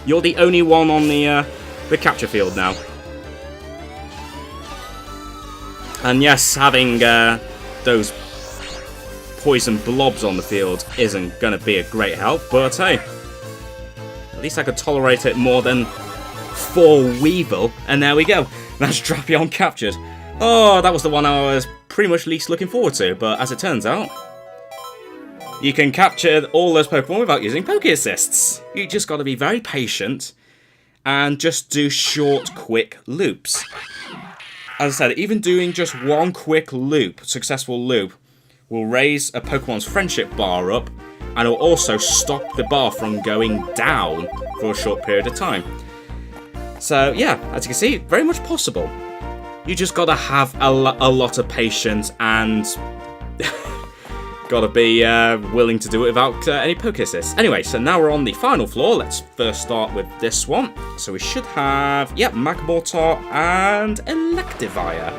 You're the only one on the capture field now. And yes, having those poison blobs on the field isn't going to be a great help, but hey, at least I could tolerate it more than 4 Weavile, and there we go. That's Drapion captured. Oh, that was the one I was pretty much least looking forward to, but as it turns out, you can capture all those Pokemon without using Poké Assists. You just got to be very patient and just do short, quick loops. As I said, even doing just one quick loop, successful loop, will raise a Pokemon's friendship bar up, and it will also stop the bar from going down for a short period of time. So yeah, as you can see, very much possible. You just gotta have a lot of patience and gotta be willing to do it without any Poké Assists. Anyway, so now we're on the final floor. Let's first start with this one. So we should have, yep, Magmortar and Electivire.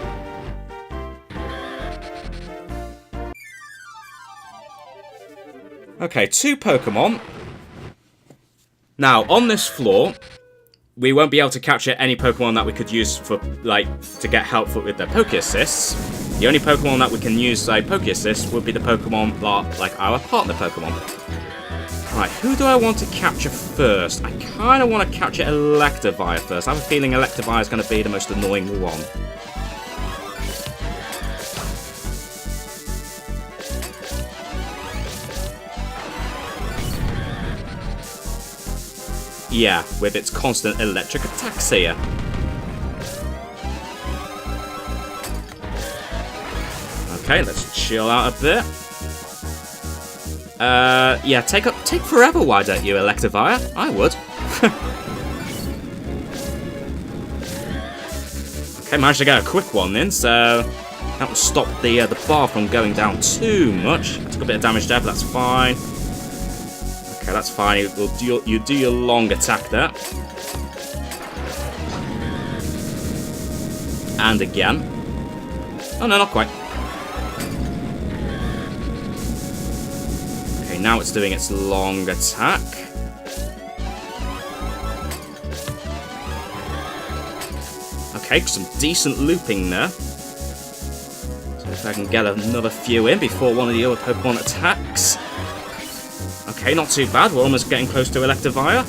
Okay, 2 Pokemon. Now, on this floor, we won't be able to capture any Pokemon that we could use for, to get help with their Poké Assists. The only Pokemon that we can use Poké Assists would be the Pokemon like our partner Pokemon. Right, who do I want to capture first? I kind of want to capture Electivire first. I have a feeling Electivire is going to be the most annoying one. Yeah, with its constant electric attacks here. Okay, let's chill out a bit. Yeah, take forever, why don't you, Electivire? I would. Okay, managed to get a quick one in, so that will stop the bar from going down too much. I took a bit of damage there, but that's fine. Okay, that's fine. You do your long attack there. And again. Oh no, not quite. Okay, now it's doing its long attack. Okay, some decent looping there. So if I can get another few in before one of the other Pokemon attacks. Okay, not too bad. We're almost getting close to Electivire.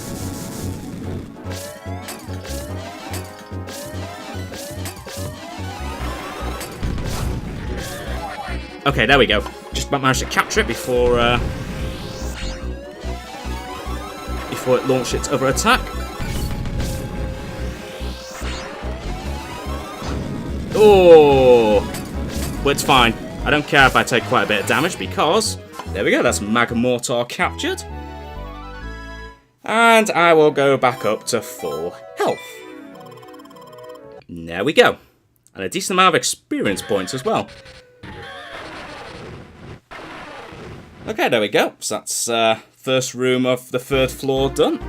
Okay, there we go. Just about managed to capture it before it launched its other attack. Oh, but it's fine. I don't care if I take quite a bit of damage because there we go. That's Magmortar captured, and I will go back up to full health. There we go, and a decent amount of experience points as well. Okay, there we go. So that's first room of the 3rd floor done.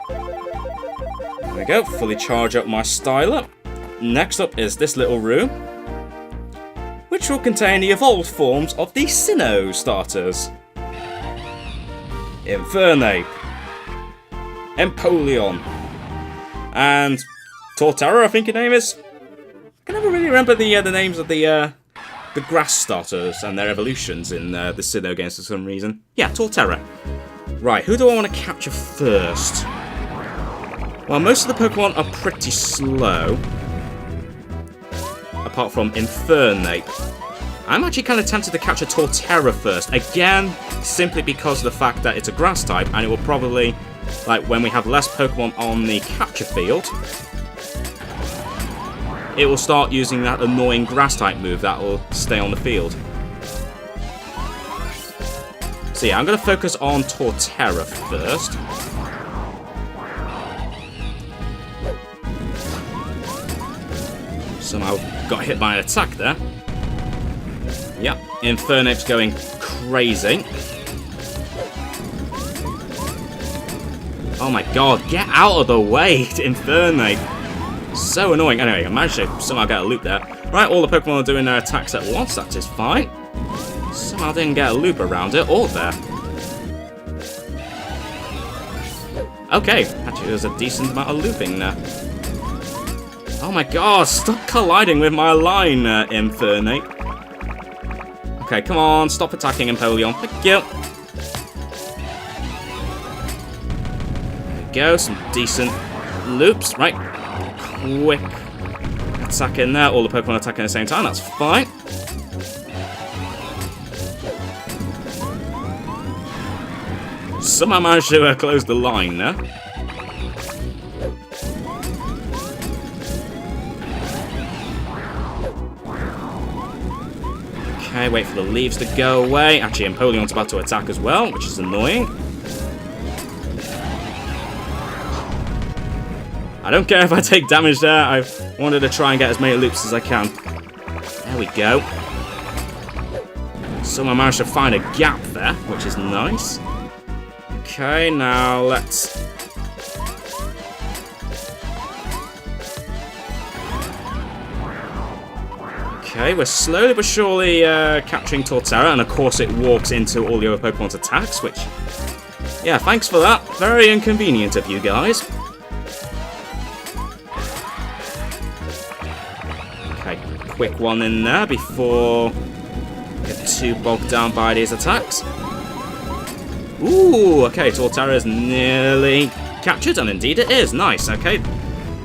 There we go. Fully charge up my styler. Next up is this little room, which will contain the evolved forms of the Sinnoh starters. Infernape, Empoleon, and Torterra, I think your name is. I can never really remember the names of the grass starters and their evolutions in the Sinnoh games for some reason. Yeah, Torterra. Right, who do I want to capture first? Well, most of the Pokemon are pretty slow. apart from Infernape. I'm actually kind of tempted to catch a Torterra first. Again, simply because of the fact that it's a grass type, and it will probably, like when we have less Pokemon on the capture field, it will start using that annoying grass type move that will stay on the field. So yeah, I'm going to focus on Torterra first. Somehow got hit by an attack there. Yep, Infernape's going crazy. Oh my god, get out of the way, Infernape. So annoying. Anyway, I managed to somehow get a loop there. Right, all the Pokemon are doing their attacks at once, that is fine. Somehow didn't get a loop around it, or there. Okay, actually there's a decent amount of looping there. Oh my god, stop colliding with my line, Infernape. Okay, come on, stop attacking Empoleon. Thank you. There we go, some decent loops. Right, quick attack in there. All the Pokemon attacking at the same time, that's fine. Somehow managed to close the line there. Okay, wait for the leaves to go away. Actually, Empoleon's about to attack as well, which is annoying. I don't care if I take damage there. I wanted to try and get as many loops as I can. There we go. Someone managed to find a gap there, which is nice. Okay, now let's... Okay, we're slowly but surely capturing Torterra, and of course it walks into all the other Pokemon's attacks, which... Yeah, thanks for that. Very inconvenient of you guys. Okay, quick one in there before we get too bogged down by these attacks. Ooh, okay, Torterra is nearly captured, and indeed it is. Nice, okay.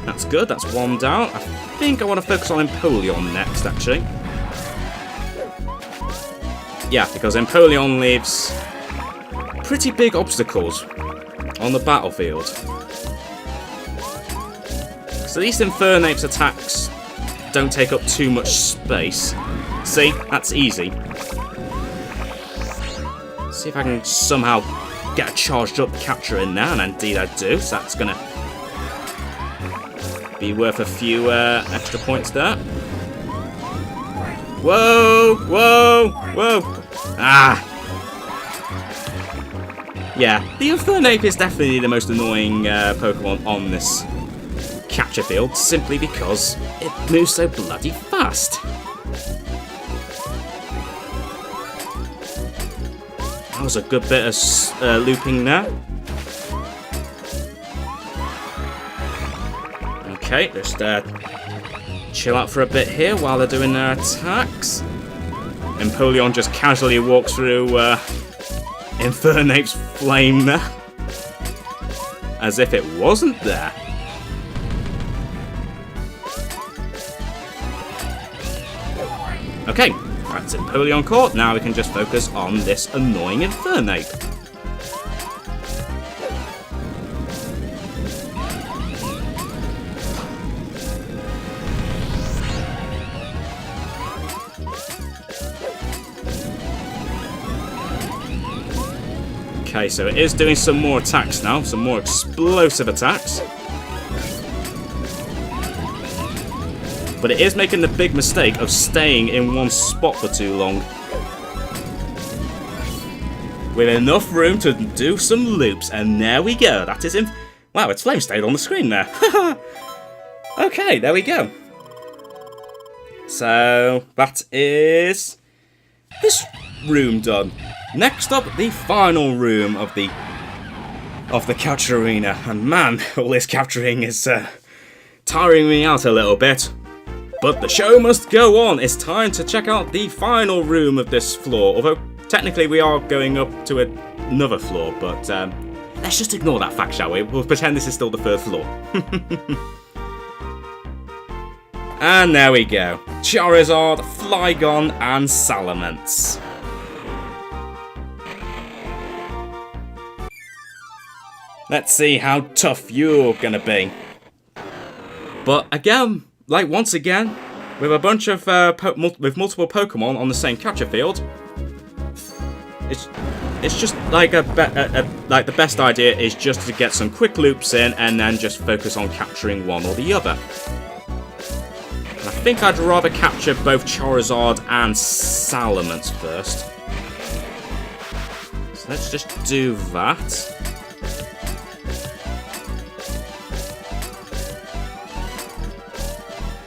That's good, that's one down. I think I want to focus on Empoleon next, actually. Yeah, because Empoleon leaves pretty big obstacles on the battlefield. So at least Infernape's attacks don't take up too much space. See, that's easy. See if I can somehow get a charged up capture in there, and indeed I do, so that's going to be worth a few extra points there. Whoa, whoa, whoa. Ah. Yeah, the Infernape is definitely the most annoying Pokemon on this capture field, simply because it moves so bloody fast. That was a good bit of looping there. Okay, just chill out for a bit here while they're doing their attacks. Empoleon just casually walks through Infernape's flame there, as if it wasn't there. Okay, that's Empoleon caught. Now we can just focus on this annoying Infernape. Okay, so it is doing some more attacks now, some more explosive attacks. But it is making the big mistake of staying in one spot for too long. With enough room to do some loops, and there we go. That is in... Wow, its flame stayed on the screen there. Okay, there we go. So, that is this room done. Next up, the final room of the capture arena. And man, all this capturing is tiring me out a little bit. But the show must go on. It's time to check out the final room of this floor. Although, technically, we are going up to another floor. But let's just ignore that fact, shall we? We'll pretend this is still the third floor. And there we go. Charizard, Flygon, and Salamence. Let's see how tough you're gonna be. But again, like once again, with a bunch of with multiple Pokemon on the same capture field, it's just like like the best idea is just to get some quick loops in and then just focus on capturing one or the other. And I think I'd rather capture both Charizard and Salamence first. So let's just do that.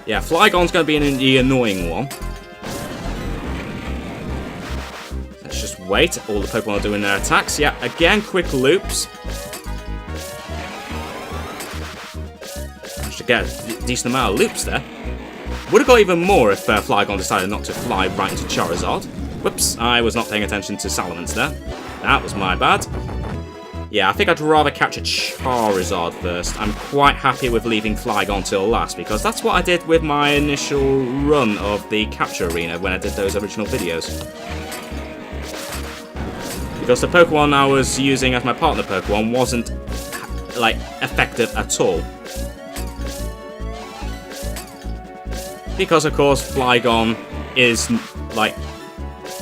Yeah, Flygon's going to be the annoying one. Let's just wait. All the Pokemon are doing their attacks. Yeah, again, quick loops. Managed to get a decent amount of loops there. Would have got even more if Flygon decided not to fly right into Charizard. Whoops, I was not paying attention to Salamence there. That was my bad. Yeah, I think I'd rather catch a Charizard first. I'm quite happy with leaving Flygon till last, because that's what I did with my initial run of the capture arena when I did those original videos. Because the Pokemon I was using as my partner Pokemon wasn't, like, effective at all. Because, of course, Flygon is, like,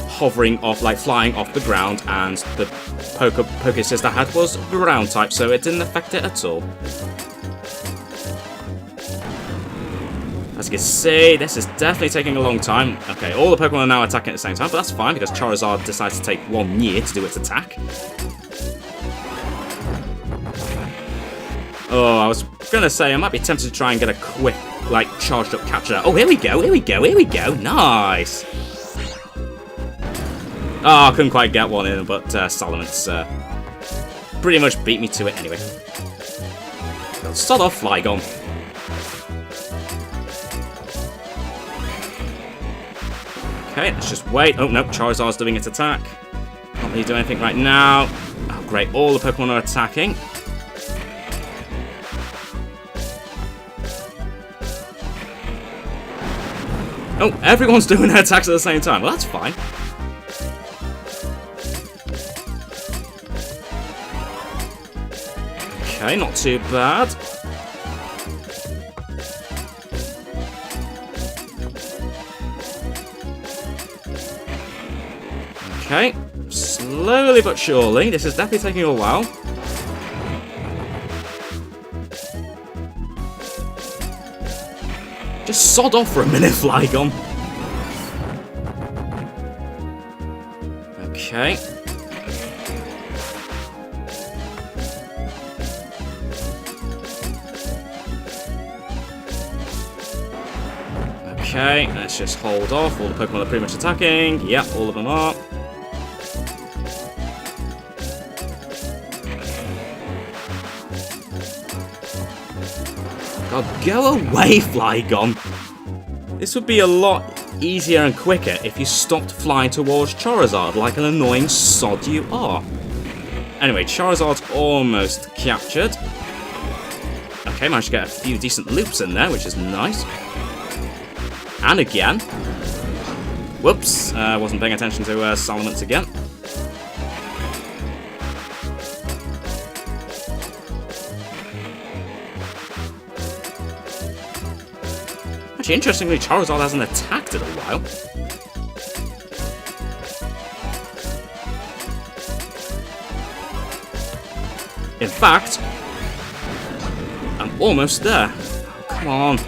hovering off, like, flying off the ground, and the Poké Assist I had was ground type, so it didn't affect it at all. As you can see, this is definitely taking a long time. Okay, all the Pokemon are now attacking at the same time, but that's fine, because Charizard decides to take 1 year to do its attack. Oh, I was gonna say, I might be tempted to try and get a quick, like, charged up capture. Oh, here we go, here we go, here we go. Nice! Oh, I couldn't quite get one in, but Salamence pretty much beat me to it anyway. Let's start off Flygon. Okay, let's just wait. Oh, no, Charizard's doing its attack. Can't really do anything right now. Oh, great, all the Pokemon are attacking. Oh, everyone's doing their attacks at the same time. Well, that's fine. Okay, not too bad. Okay, slowly but surely. This is definitely taking a while. Just sod off for a minute, Flygon. Okay. Okay, let's just hold off. All the Pokemon are pretty much attacking. Yep, all of them are. God, go away, Flygon! This would be a lot easier and quicker if you stopped flying towards Charizard like an annoying sod you are. Anyway, Charizard's almost captured. Okay, managed to get a few decent loops in there, which is nice. And again. Whoops, wasn't paying attention to Salamence again. Actually, interestingly, Charizard hasn't attacked in a while. In fact, I'm almost there. Oh, come on.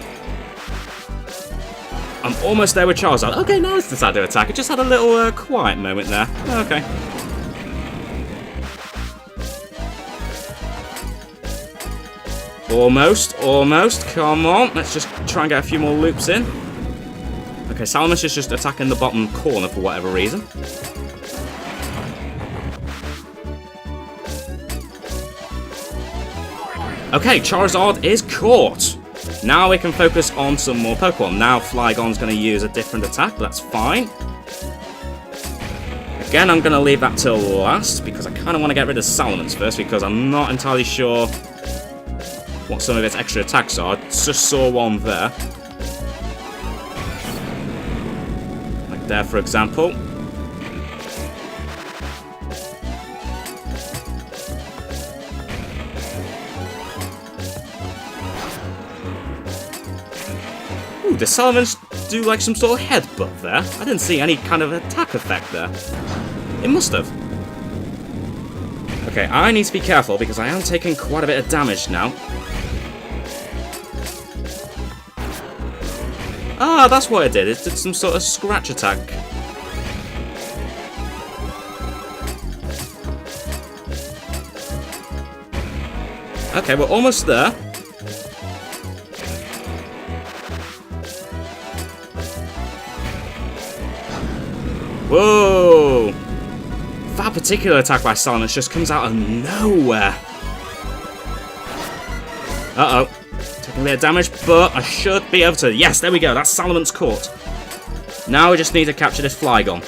I'm almost there with Charizard. Okay, now it's decided to attack. It just had a little quiet moment there. Okay. Almost, almost. Come on. Let's just try and get a few more loops in. Okay, Salamence is just attacking the bottom corner for whatever reason. Okay, Charizard is caught. Now we can focus on some more Pokemon. Now Flygon's going to use a different attack, but that's fine. Again, I'm going to leave that till last, because I kind of want to get rid of Salamence first, because I'm not entirely sure what some of its extra attacks are. I just saw one there. there, for example. Ooh, did Salamence do like some sort of headbutt there? I didn't see any kind of attack effect there. It must have. Okay, I need to be careful because I am taking quite a bit of damage now. Ah, that's what it did. It did some sort of scratch attack. Okay, we're almost there. Whoa! That particular attack by Salamence just comes out of nowhere. Uh-oh. Taking a bit of damage, but I should be able to... Yes, there we go. That's Salamence caught. Now we just need to capture this Flygon.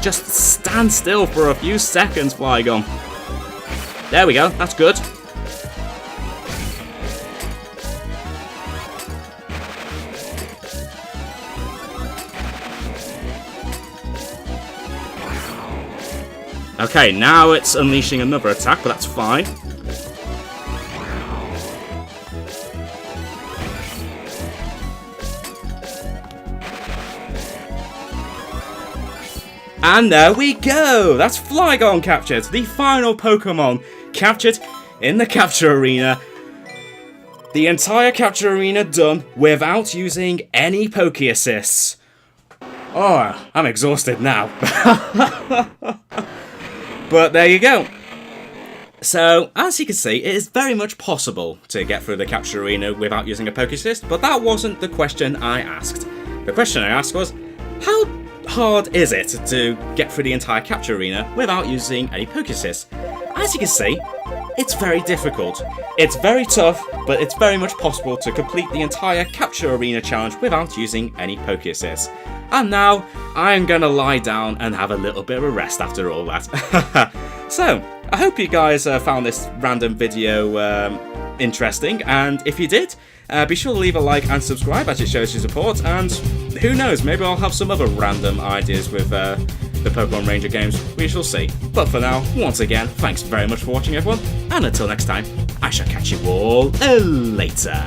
Just stand still for a few seconds, Flygon. There we go. That's good. Okay, now it's unleashing another attack, but that's fine. And there we go! That's Flygon captured, the final Pokemon captured in the capture arena. The entire capture arena done without using any Poké Assists. Oh, I'm exhausted now. But there you go. So, as you can see, it is very much possible to get through the capture arena without using a Poké Assist, but that wasn't the question I asked. The question I asked was, how hard is it to get through the entire capture arena without using any Poké Assists? As you can see, it's very difficult. It's very tough, but it's very much possible to complete the entire capture arena challenge without using any Poké Assists. And now, I'm gonna lie down and have a little bit of a rest after all that. So, I hope you guys found this random video interesting, and if you did, be sure to leave a like and subscribe as it shows your support, and who knows, maybe I'll have some other random ideas with the Pokemon Ranger games, we shall see. But for now, once again, thanks very much for watching everyone, and until next time, I shall catch you all later.